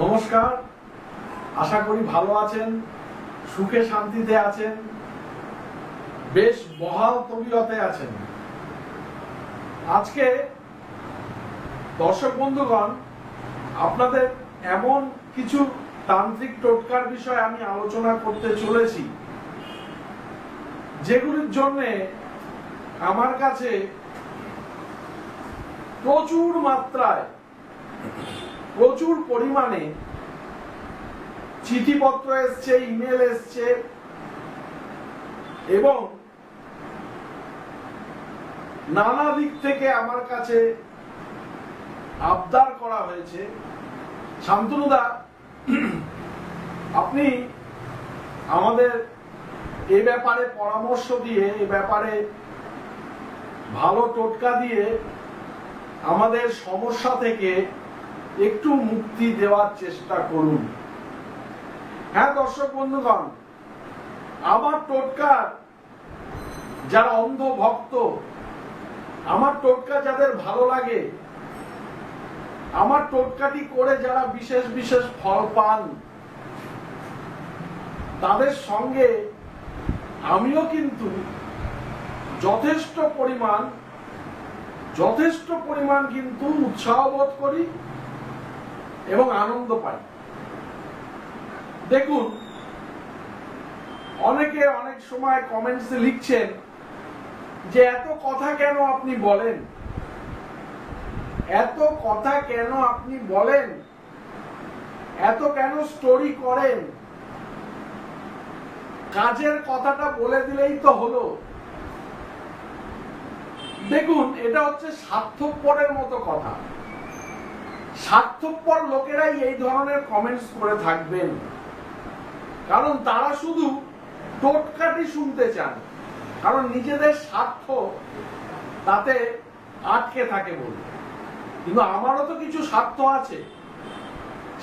নমস্কার, আশা করি ভালো আছেন, সুখে শান্তিতে আছেন, বেশ বহাল তবিয়তে আছেন। আজকে দর্শক বন্ধুগণ, আপনাদের এমন কিছু তান্ত্রিক টোটকার বিষয়ে আমি আলোচনা করতে চলেছি, যেগুলির জন্য আমার কাছে প্রচুর মাত্রায় প্রচুর পরিমাণে চিঠিপত্র এসছে, ইমেল এসছে এবং নানা দিক থেকে আমার কাছে আবদার করা হয়েছে, শান্তনুদা আপনি আমাদের এ ব্যাপারে পরামর্শ দিয়ে, এ ব্যাপারে ভালো টোটকা দিয়ে আমাদের সমস্যা থেকে একটু মুক্তি দেওয়ার চেষ্টা করুন। হ্যাঁ দর্শক বন্ধুগণ, আমার টোটকার যারা অন্ধ ভক্ত, আমার টোটকা যাদের ভালো লাগে, আমার টোটকাটি করে যারা বিশেষ বিশেষ ফল পান, তাদের সঙ্গে আমিও কিন্তু যথেষ্ট পরিমাণ কিন্তু উৎসাহ বোধ করি এবং আনন্দ পাই। দেখুন, অনেকে অনেক সময় কমেন্টসে লিখছেন যে এত কথা কেন আপনি বলেন, এত কথা কেন আপনি বলেন, এত কেন স্টোরি করেন, কাজের কথাটা বলে দিলেই তো হলো। দেখুন, এটা হচ্ছে স্বার্থপরের মতো কথা। স্বার্থপর লোকেরাই এই ধরনের কমেন্টস করে থাকবেন, কারণ তারা শুধু টোটকাটি শুনতে চান, কারণ নিজেদের স্বার্থ তাতে আটকে থাকে বলে। কিন্তু আমারও তো কিছু স্বার্থ আছে,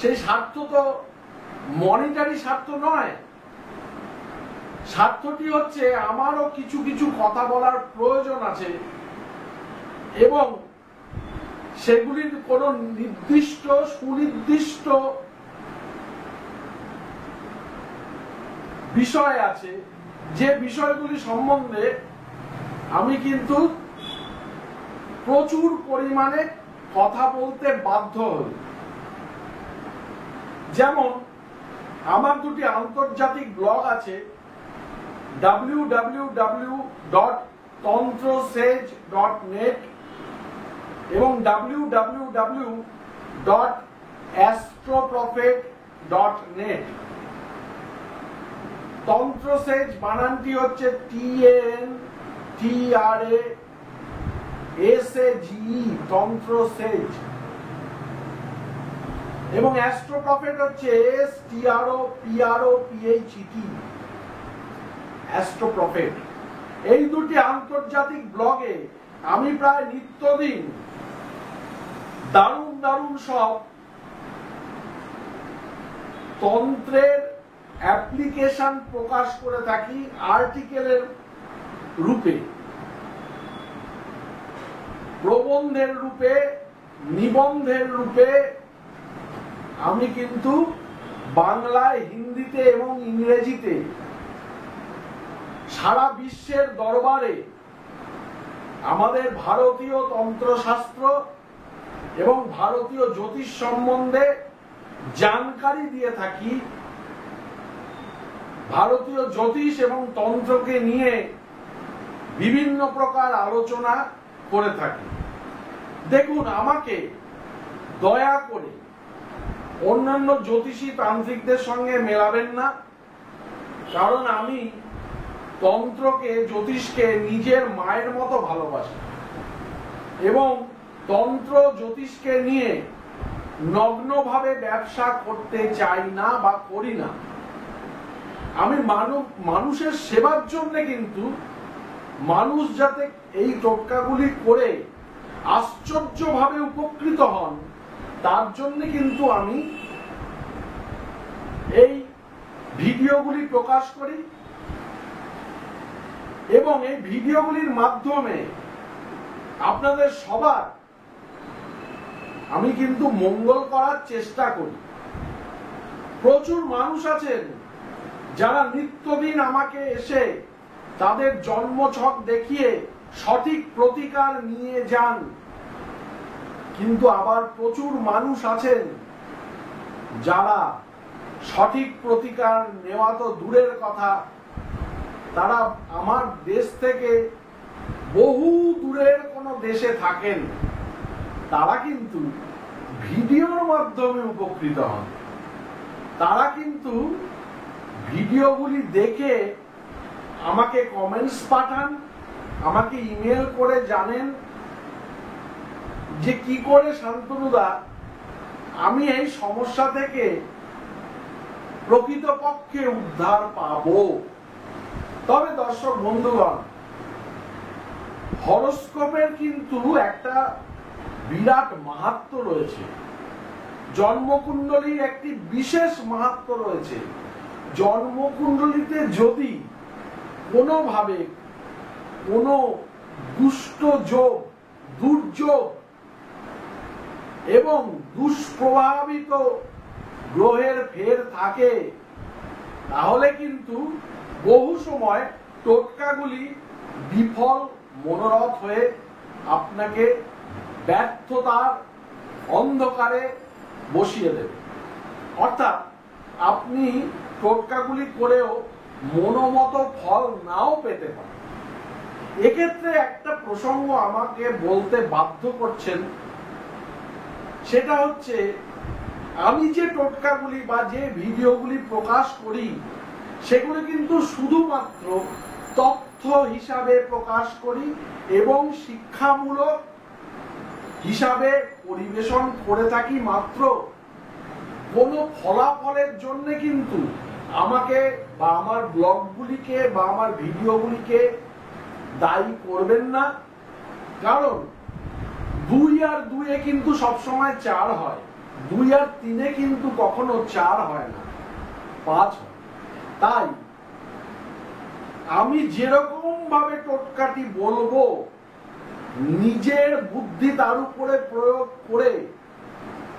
সেই স্বার্থ তো মনিটারি স্বার্থ নয়। স্বার্থটি হচ্ছে আমারও কিছু কিছু কথা বলার প্রয়োজন আছে এবং সেগুলির কোনো নির্দিষ্ট সুনির্দিষ্ট বিষয় আছে, যে বিষয়গুলি সম্বন্ধে আমি কিন্তু প্রচুর পরিমাণে কথা বলতে বাধ্য হই। যেমন আমার দুটি আন্তর্জাতিক ব্লগ আছে, www.tantrasage.net এবং www.astroprophet.net। তন্ত্রসেজ বানানটি হচ্ছে TNTRASAGE, তন্ত্রসেজ, এবং অ্যাস্ট্রোপ্রফেট হচ্ছে STROPROPHET, অ্যাস্ট্রোপ্রফেট। এই দুটি আন্তর্জাতিক ব্লগে আমি প্রায় নিত্যদিন দারুণ দারুণ সব তন্ত্রের অ্যাপ্লিকেশন প্রকাশ করে থাকি, আর্টিকেলের রূপে, প্রবন্ধের রূপে, নিবন্ধের রূপে। আমি কিন্তু বাংলায়, হিন্দিতে এবং ইংরেজিতে সারা বিশ্বের দরবারে আমাদের ভারতীয় তন্ত্রশাস্ত্র এবং ভারতীয় জ্যোতিষ সম্বন্ধে জানকারি দিয়ে থাকি। ভারতীয় জ্যোতিষ এবং তন্ত্রকে নিয়ে বিভিন্ন প্রকার আলোচনা করে থাকি। দেখুন, আমাকে দয়া করে অন্যান্য জ্যোতিষী তান্ত্রিকদের সঙ্গে মেলাবেন না, কারণ আমি তন্ত্রকে, জ্যোতিষকে নিজের মায়ের মতো ভালোবাসি এবং তন্ত্র জ্যোতিষকে নিয়ে নগ্নভাবে ব্যবসা করতে চাই না বা করি না। আমি মানুষের সেবার জন্য, কিন্তু মানুষ যাতে এই টোটকাগুলি করে আশ্চর্যভাবে উপকৃত হন, তার জন্য কিন্তু আমি এই ভিডিওগুলি প্রকাশ করি এবং এই ভিডিওগুলির মাধ্যমে আপনাদের সবার আমি কিন্তু মঙ্গল করার চেষ্টা করি। প্রচুর মানুষ আছেন যারা নিত্যদিন আমাকে এসে তাদের জন্মছক দেখিয়ে সঠিক প্রতিকার নিয়ে যান, কিন্তু আবার প্রচুর মানুষ আছেন যারা সঠিক প্রতিকার নেওয়া তো দূরের কথা, তারা আমার দেশ থেকে বহু দূরের কোন দেশে থাকেন, তারা কিন্তু ভিডিওর মাধ্যমে উপকৃত হন। তারা কিন্তু ভিডিওগুলি দেখে আমাকে কমেন্টস পাঠান, আমাকে ইমেল করে জানেন যে কি করে শান্তনুদা আমি এই সমস্যা থেকে প্রকৃতপক্ষে উদ্ধার পাবো। তবে দর্শক বন্ধুগণ, হরোস্কোপের কিন্তু একটা বিরাট মাহাত্ম্য রয়েছে, জন্মকুণ্ডলীর একটি বিশেষ মাহাত্ম্য রয়েছে। জন্মকুণ্ডলীতে যদি কোনোভাবে কোনো দুষ্ট যোগ, দুর্যোগ এবং দুষ্প্রভাবিত গ্রহের ফের থাকে, তাহলে কিন্তু বহু সময় টোটকাগুলি বিফল মনোরথ হয়ে আপনাকে ব্যর্থতার অন্ধকারে বসিয়ে দেবে। অর্থাৎ আপনি টোটকাগুলি করেও মনোমত ফল নাও পেতে পারেন। এক্ষেত্রে একটা প্রসঙ্গ আমাকে বলতে বাধ্য করছেন, সেটা হচ্ছে আমি যে টোটকাগুলি বা যে ভিডিওগুলি প্রকাশ করি সেগুলি কিন্তু শুধুমাত্র তথ্য হিসাবে প্রকাশ করি এবং শিক্ষামূলক হিসাবে পরিবেশন করে থাকি মাত্র। কোনো ফলাফলের জন্য কিন্তু আমাকে বা আমার ব্লগগুলিকে বা আমার ভিডিওগুলিকে দায়ী করবেন না, কারণ 2 আর 2 কিন্তু সবসময় 4 হয়, 2 আর 3 কিন্তু কখনো 4 হয় না, 5 হয়। তাই আমি যেরকম ভাবে টোটকাটি বলবো, নিজের বুদ্ধি তার উপরে প্রয়োগ করে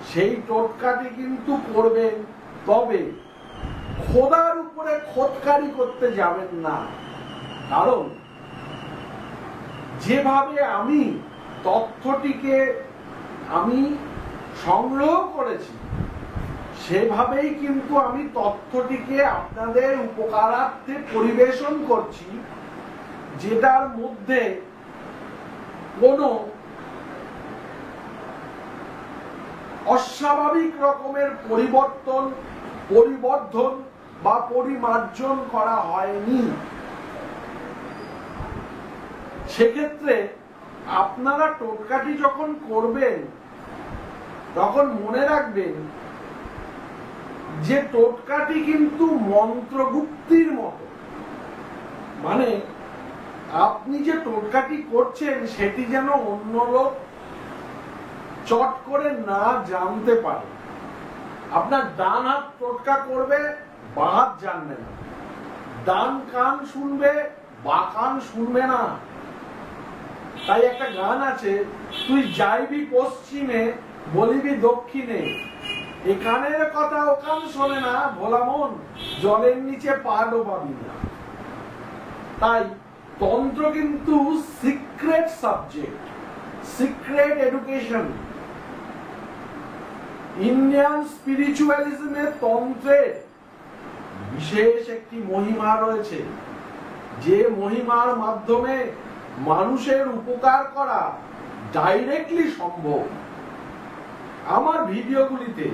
সেই টোটকাটি কিন্তু করবেন, তবে খোদার উপরে খোদকারি করতে যাবেন না। কারণ যেভাবে আমি তথ্যটিকে আমি সংগ্রহ করেছি সেভাবেই কিন্তু আমি তথ্যটিকে আপনাদের উপকারার্থে পরিবেশন করছি, যেটার মধ্যে কোনো অস্বাভাবিক রকমের পরিবর্ধন বা পরিমার্জন করা হয়নি। সেক্ষেত্রে আপনারা টোটকাটি যখন করবেন তখন মনে রাখবেন যে টোটকাটি কিন্তু মন্ত্রগুপ্তির মতো, মানে আপনি যে টোটকাটি করছেন সেটি যেন অন্য লোক চট করে না জানতে পারে। আপনার ডান হাত টোটকা করবে, বাঁ হাত জানবে না, ডান কান শুনবে, বাঁ কান শুনবে না। তাই একটা গান আছে, তুই যাইবি পশ্চিমে বলিবি দক্ষিণে, এ কানের কথা ও কান শোনে না, ভোলা মন জলের নিচে পা ডোবাবি না। তাই তন্ত্র কিন্তু secret subject, secret education. Indian স্পিরিচুয়ালিজমে তন্ত্রের বিশেষ একটি মহিমা রয়েছে, যে মহিমার মাধ্যমে মানুষের উপকার করা ডাইরেক্টলি সম্ভব। আমার ভিডিওগুলিতে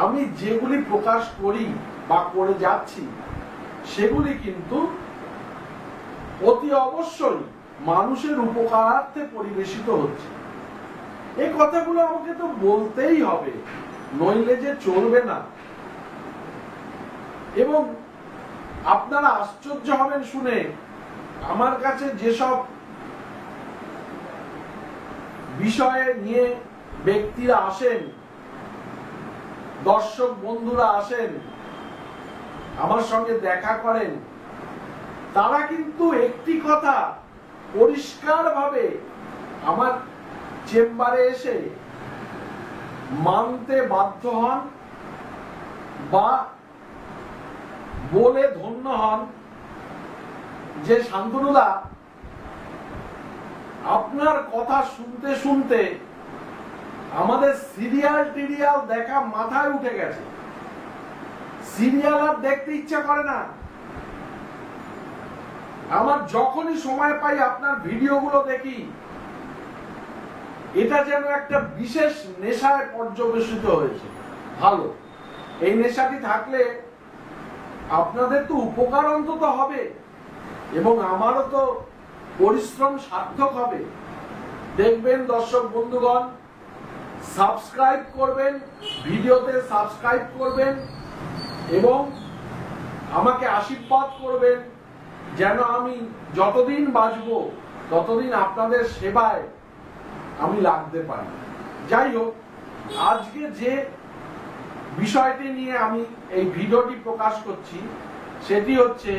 আমি যেগুলি প্রকাশ করি বা করে যাচ্ছি সেগুলি কিন্তু অতি অবশ্যই মানুষের উপকারার্থে পরিবেশিত হচ্ছে। এই কথাগুলো আমাকে তো বলতেই হবে, নইলে যে চলবে না। এবং আপনারা আশ্চর্য হবেন শুনে, আমার কাছে যেসব বিষয়ে নিয়ে ব্যক্তিরা আসেন, দর্শক বন্ধুরা আসেন, আমার সঙ্গে দেখা করেন, তারা কিন্তু একটি কথা পরিষ্কারভাবে আমার চেম্বারে এসে মানতে বাধ্য হন বা বলে ধন্য হন যে শান্তনুদা আপনার কথা শুনতে শুনতে আমাদের সিরিয়াল টিরিয়াল দেখা মাথায় উঠে গেছে। সিরিয়াল আর দেখতে ইচ্ছা করে না। আমার যখনই সময় পাই আপনার ভিডিওগুলো দেখি, এটা যেন একটা বিশেষ নেশায় পর্যবেসিত হয়েছে। ভালো, এই নেশাটি থাকলে আপনাদের তো উপকার অন্তত হবে এবং আমারও তো পরিশ্রম সার্থক হবে। দেখবেন দর্শক বন্ধুগণ, সাবস্ক্রাইব করবেন, ভিডিওতে সাবস্ক্রাইব করবেন এবং আমাকে আশীর্বাদ করবেন যেন আমি যতদিন বাঁচবো ততদিন আপনাদের সেবায় আমি লাগতে পারি। যাই হোক, আজকে যে বিষয়টি নিয়ে আমি এই ভিডিওটি প্রকাশ করছি সেটি হচ্ছে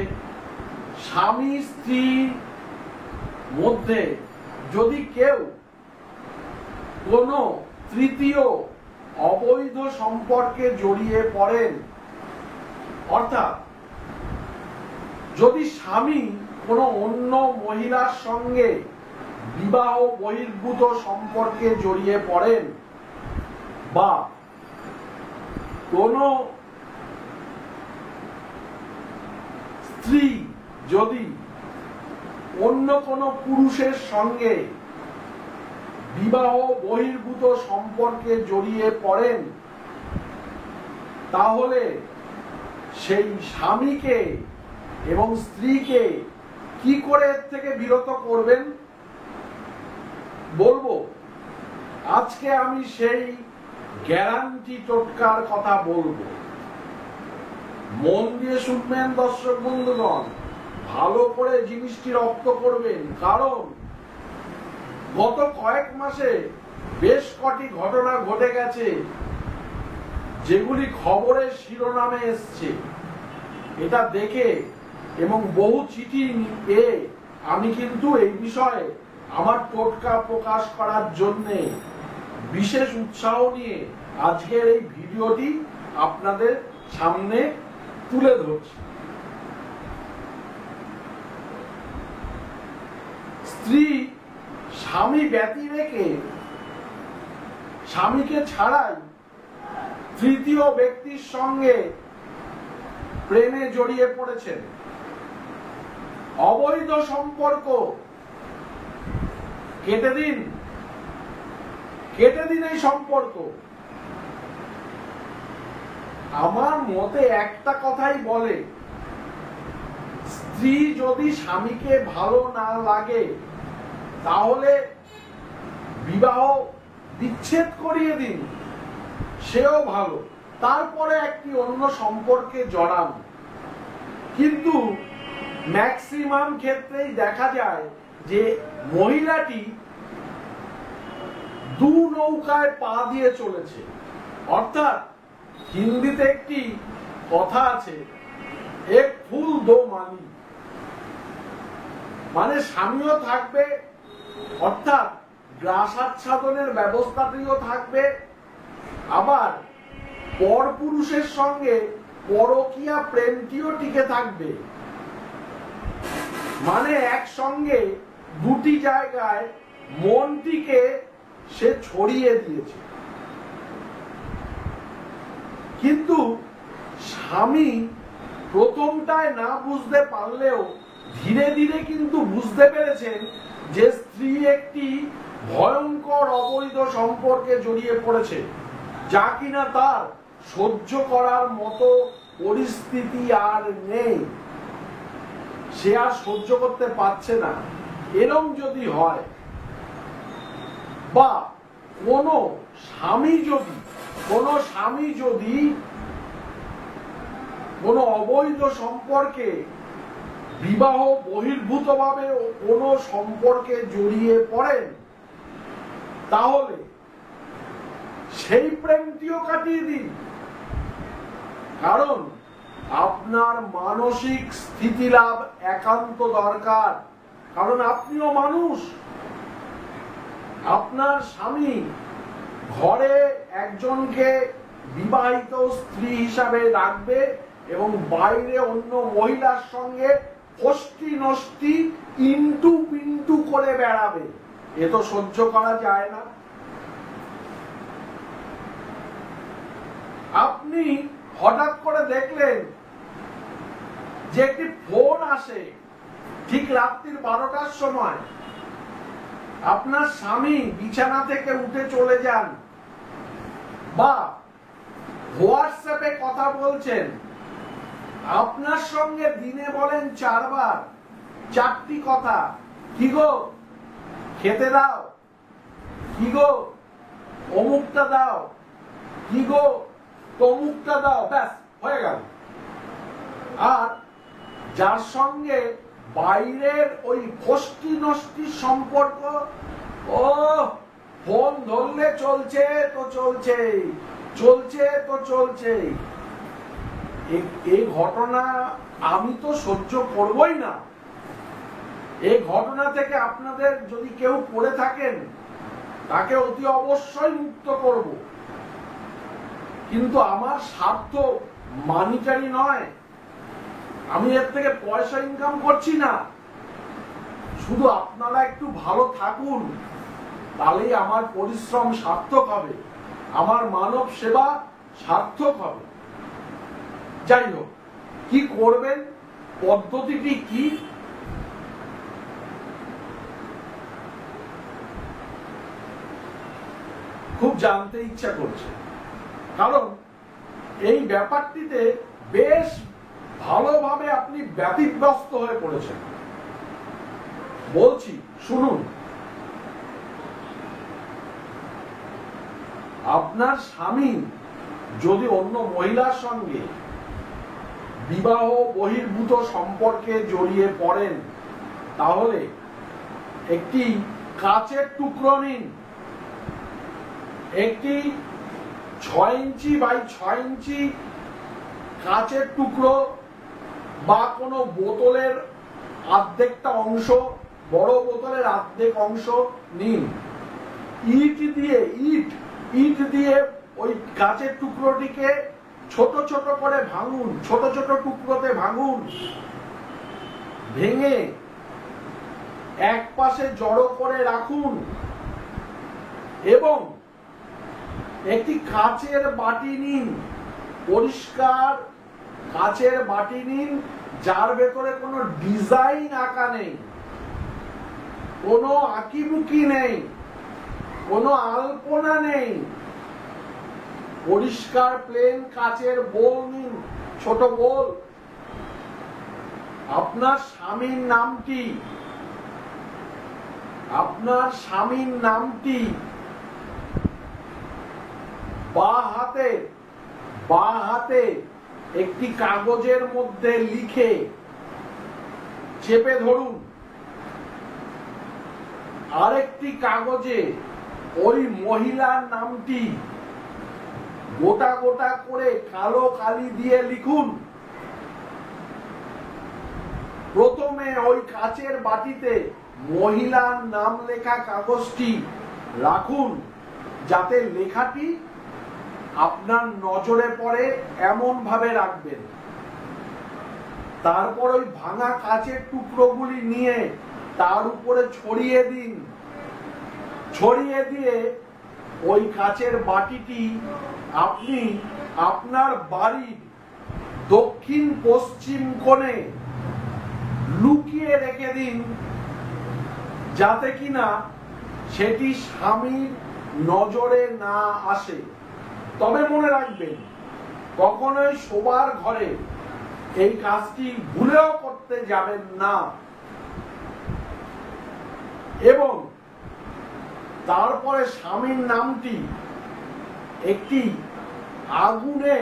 স্বামী স্ত্রীর মধ্যে যদি কেউ কোনো তৃতীয় অবৈধ সম্পর্কে জড়িয়ে পড়েন, অর্থাৎ যদি স্বামী কোনো অন্য মহিলার সঙ্গে বিবাহ বহির্ভূত সম্পর্কে জড়িয়ে পড়েন বা কোনো স্ত্রী যদি অন্য কোনো পুরুষের সঙ্গে বিবাহ বহির্ভূত সম্পর্কে জড়িয়ে পড়েন, তাহলে সেই স্বামীকে এবং স্ত্রীকে কি করে এর থেকে বিরত করবেন বলবো। আজকে আমি সেই গ্যারান্টি টোটকার কথা বলবো। মন দিয়ে শুনবেন দর্শক বন্ধুগণ, ভালো করে জিনিসটি রপ্ত করবেন, কারণ গত কয়েক মাসে বেশ কটি ঘটনা ঘটে গেছে যেগুলি খবরের শিরোনামে এসছে। এটা দেখে এবং বহু চিঠি পেয়ে আমি কিন্তু এই বিষয়ে আমার টোটকা প্রকাশ করার জন্য বিশেষ উৎসাহ নিয়ে আজকের এই ভিডিওটি আপনাদের সামনে তুলে ধরছি। স্ত্রী স্বামী ব্যতি রেখে স্বামীকে ছাড়াই তৃতীয় ব্যক্তির সঙ্গে প্রেমে জড়িয়ে পড়েছেন, অবৈধ সম্পর্ক কেটে দিন এই সম্পর্ক। আমার মতে একটা কথাই বলে, স্ত্রী যদি স্বামীকে ভালো না লাগে তাহলে বিবাহ বিচ্ছেদ করিয়ে দিন, সেও ভালো, তারপরে একটি অন্য সম্পর্কে জড়ান। কিন্তু ম্যাক্সিমাম ক্ষেত্রেই দেখা যায় যে মহিলাটি দু নৌকায় পা দিয়ে চলেছে। অর্থাৎ হিন্দিতে একটি কথা আছে, এক ফুল দো মালি, মানে স্বামীও থাকবে, অর্থাৎ গ্রাসাচ্ছাদনের ব্যবস্থাটিও থাকবে, আবার পরপুরুষের সঙ্গে পরকীয়া প্রেমটিও টিকে থাকবে। মানে একসঙ্গে দুটি জায়গায় মনটিকে সে ছড়িয়ে দিয়েছে। কিন্তু স্বামী প্রথমটায় না বুঝতে পারলেও ধীরে ধীরে কিন্তু বুঝতে পেরেছেন যে স্ত্রী একটি ভয়ঙ্কর অবৈধ সম্পর্কে জড়িয়ে পড়েছে, যা কিনা তার সহ্য করার মতো পরিস্থিতি আর নেই, সে আর সহ্য করতে পারছে না। এরকম যদি হয় বা কোনো স্বামী যদি কোনো অবৈধ সম্পর্কে বিবাহ বহির্ভূতভাবে কোনো সম্পর্কে জড়িয়ে পড়েন, তাহলে সেই প্রেমটিও কাটিয়ে দিন। কারণ আপনার মানসিক স্থিতিলাভ একান্ত দরকার, কারণ আপনিও মানুষ। আপনার স্বামী ঘরে একজনকে বিবাহিত স্ত্রী হিসাবে রাখবে এবং বাইরে অন্য মহিলার সঙ্গে ফষ্টি নষ্টি ইন্টু পিন্টু করে বেড়াবে, এ তো সহ্য করা যায় না। আপনি হঠাৎ করে দেখলেন যে একটি ফোন আসে ঠিক রাত্রির 12টার সময়, আপনার স্বামী বিছানা থেকে উঠে চলে যান বা হোয়াটসঅ্যাপে কথা বলছেন, আপনার সঙ্গে দিনে বলেন 4 বার 4টি কথা, কি গো খেতে দাও, কি গো অমুকটা দাও, কি গো তমুকটা দাও, ব্যাস হয়ে গেল। আর যার সঙ্গে বাইরের ওই ফষ্টি নষ্টি সম্পর্ক, ও ফোন ধরলে চলছে তো চলছে, চলছে তো চলছে, এই ঘটনা আমি তো সহ্য করবই না। এই ঘটনা থেকে আপনাদের যদি কেউ পড়ে থাকেন তাকে অতি অবশ্যই মুক্ত করব, কিন্তু আমার স্বার্থ মানিটারি নয়, আমি এর থেকে পয়সা ইনকাম করছি না। শুধু আপনারা একটু ভালো থাকুন, তাহলেই আমার পরিশ্রম সার্থক হবে, আমার মানব সেবা সার্থক হবে। যাই হোক, কি করবেন, পদ্ধতিটি কি, খুব জানতে ইচ্ছা করছে, কারণ এই ব্যাপারটিতে বেশ ভালোভাবে আপনি ব্যতিব্যস্ত হয়ে পড়েছেন। বলছি শুনুন, আপনার স্বামী যদি অন্য মহিলার সঙ্গে বিবাহ বহির্ভূত সম্পর্কে জড়িয়ে পড়েন, তাহলে একটি কাচের টুকরো নিন, একটি 6 ইঞ্চি বাই 6 ইঞ্চি কাচের টুকরো বা কোনো বোতলের অর্ধেকটা অংশ, বড় বোতলের অর্ধেক অংশ নিন, ইট দিয়ে ওই কাচের টুকরোটিকে ছোট ছোট করে ভাঙুন, ছোট ছোট টুকরোতে ভাঙুন, ভেঙে এক পাশে জড়ো করে রাখুন এবং একটি কাচের বাটি নিন, পরিষ্কার কাচের বাটি নিন, যার ভেতরে কোনো ডিজাইন আঁকা নেই, কোনো আঁকিবুকি নেই, কোনো আলপনা নেই, পরিষ্কার প্লেন কাচের বোল নিন, ছোট বোল। আপনার স্বামীর নামটি বা হাতে একটি কাগজের মধ্যে লিখে চেপে ধরুন, আরেকটি কাগজে ওই মহিলার নামটি গোটা গোটা করে কালো কালি দিয়ে লিখুন। প্রথমে ওই কাচের বাটিতে মহিলার নাম লেখা কাগজটি রাখুন, যাতে লেখাটি আপনার নজরে পড়ে এমন ভাবে রাখবেন। তারপর ওই ভাঙা কাচের টুকরোগুলি নিয়ে তার উপরে ছড়িয়ে দিন, ছড়িয়ে দিয়ে ওই কাচের বাটিটি আপনি আপনার বাড়ির দক্ষিণ পশ্চিম কোণে লুকিয়ে রেখে দিন, যাতে কিনা সেটি স্বামীর নজরে না আসে। তবে মনে রাখবেন, কখনোই শোবার ঘরে এই কাজটি ভুলেও করতে যাবেন না। এবং তারপরে স্বামীর নামটি একটি আগুনে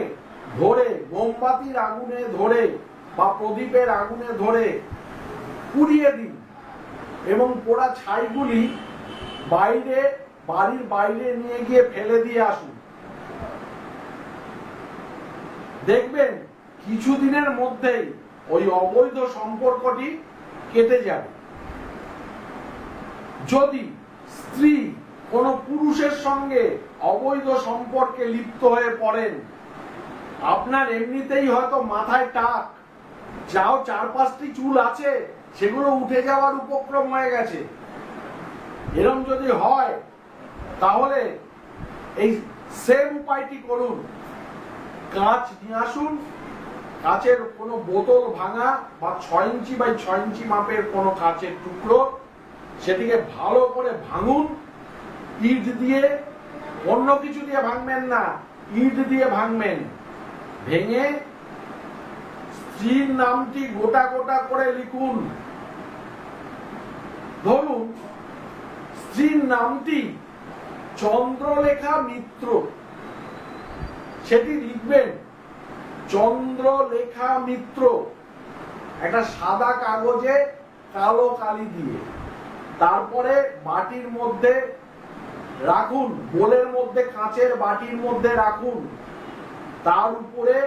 ধরে, মোমবাতির আগুনে ধরে বা প্রদীপের আগুনে ধরে পুড়িয়ে দিন এবং পোড়া ছাইগুলি বাড়ির বাইরে নিয়ে গিয়ে ফেলে দিয়ে আসুন। দেখবেন কিছুদিনের মধ্যেই ওই অবৈধ সম্পর্কটি কেটে যাবে। যদি স্ত্রী কোনো পুরুষের সঙ্গে অবৈধ সম্পর্কে লিপ্ত হয়ে পড়েন, আপনার এমনিতেই হয়তো মাথায় টাক, যাও 4-5টি চুল আছে সেগুলো উঠে যাওয়ার উপক্রম হয়ে গেছে। এরকম যদি হয় তাহলে এই সেম উপায়টি করুন। কাঁচ নিয়ে আসুন, কাঁচের কোনো বোতল ভাঙা বা 6 ইঞ্চি বাই 6 ইঞ্চি মাপের কোনো কাঁচের টুকরো, সেটিকে ভালো করে ভাঙুন। ইট দিয়ে, অন্য কিছু দিয়ে ভাঙবেন না, ইট দিয়ে ভাঙবেন। ভেঙে স্ত্রীর নামটি গোটা গোটা করে লিখুন। ধরুন স্ত্রীর নামটি চন্দ্রলেখা মিত্র, সেটি লিখবেন চন্দ্রলেখা মিত্র, একটা সাদা কাগজে কালো কালি দিয়ে। তারপরে বাটির মধ্যে রাখুন, বোলের মধ্যে, কাঁচের বাটির মধ্যে রাখুন। তার উপরে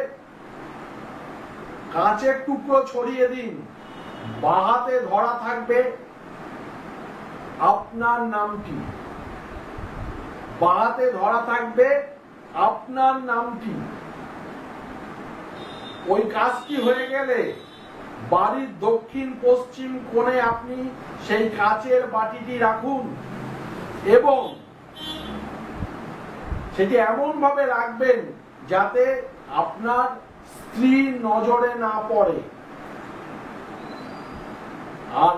কাঁচের টুকরো ছড়িয়ে দিন। বাঁ হাতে ধরা থাকবে আপনার নামটি, বাঁ হাতে ধরা থাকবে আপনার নামটি। ওই কাজটি হয়ে গেলে বাড়ির দক্ষিণ পশ্চিম কোণে আপনি সেই কাঁচের বাটিটি রাখুন এবং সেটি এমন ভাবে রাখবেন যাতে আপনার স্ত্রীর নজরে না পড়ে। আর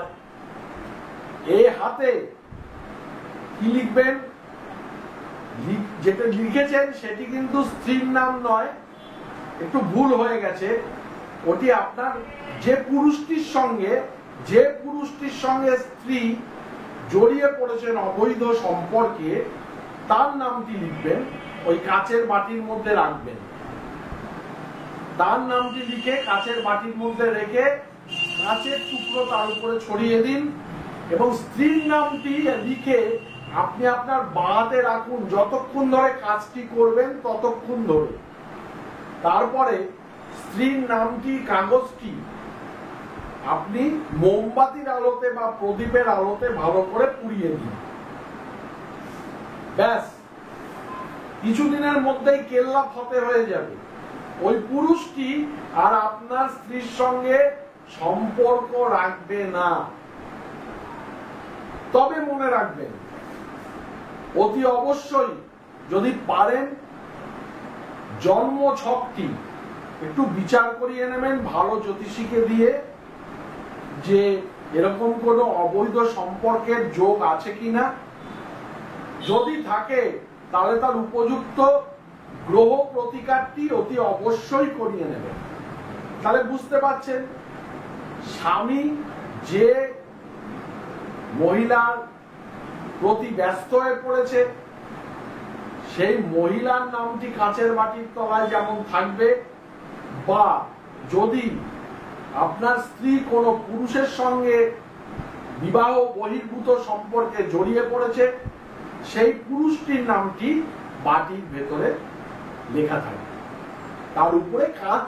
এই হাতে কি লিখবেন, যেটা লিখেছেন সেটি কিন্তু স্ত্রীর নাম নয়, একটু ভুল হয়ে গেছে। ওটি আপনার যে পুরুষটির সঙ্গে স্ত্রী জড়িয়ে পড়েছেন অবৈধ সম্পর্কে, তার নামটি লিখবেন, ওই কাঁচের বাটির মধ্যে রাখবেন। তার নামটি লিখে কাঁচের বাটির মধ্যে রেখে কাঁচের টুকরো তার উপরে ছড়িয়ে দিন এবং স্ত্রীর নামটি লিখে আপনি আপনার বাঁ হাতে রাখুন যতক্ষণ ধরে কাজটি করবেন ততক্ষণ ধরে। তারপরে স্ত্রীর নামটি, কাগজটি আপনি মোমবাতির আলোতে বা প্রদীপের আলোতে ভালো করে পুড়িয়ে দিন। ব্যাস, কিছুদিনের মধ্যেই কেল্লা ফতে হয়ে যাবে। ওই পুরুষটি আর আপনার স্ত্রীর সঙ্গে সম্পর্ক রাখবে না। তবে মনে রাখবেন, অতি অবশ্যই যদি পারেন জন্ম ছকটি একটু বিচার করিয়ে নেবেন ভালো জ্যোতিষীকে দিয়ে, যে এরকম কোনো অবৈধ সম্পর্কের যোগ আছে কিনা। যদি থাকে তাহলে তার উপযুক্ত গ্রহ প্রতিকারটি অতি অবশ্যই করিয়ে নেবেন। তাহলে বুঝতে পারছেন, স্বামী যে মহিলার প্রতি ব্যস্ত হয়ে পড়েছে, সেই মহিলার নামটি কাঁচের বাটির তলায় যেমন থাকবে, বা যদি আপনার স্ত্রী কোনো পুরুষের সঙ্গে বিবাহ বহির্ভূত সম্পর্কে জড়িয়ে পড়েছে, সেই পুরুষটির নামটি বাটির ভেতরে লেখা থাকবে, তার উপরে কাঁচ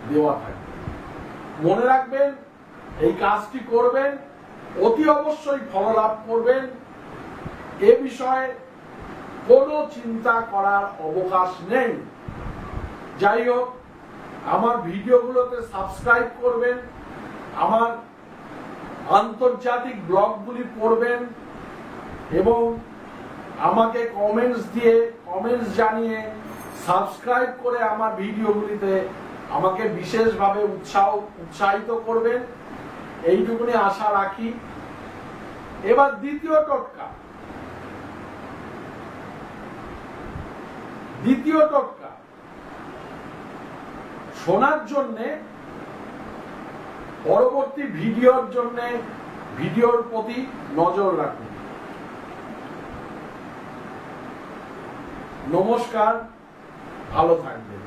দেওয়া থাকবে। মনে রাখবেন, এই কাজটি করবেন, অতি অবশ্যই ফল লাভ করবেন। এ বিষয়ে কোনো চিন্তা করার অবকাশ নেই। যাই হোক, আমার ভিডিওগুলোতে সাবস্ক্রাইব করবেন, আমার আন্তর্জাতিক ব্লগগুলি পড়বেন এবং আমাকে কমেন্টস জানিয়ে সাবস্ক্রাইব করে আমার ভিডিওগুলিতে আমাকে বিশেষভাবে উৎসাহিত করবেন, এইটুকুনি আশা রাখি। এবার দ্বিতীয় টোটকা শোনার জন্য, পরবর্তী ভিডিওর প্রতি নজর রাখুন। নমস্কার, ভালো থাকবেন।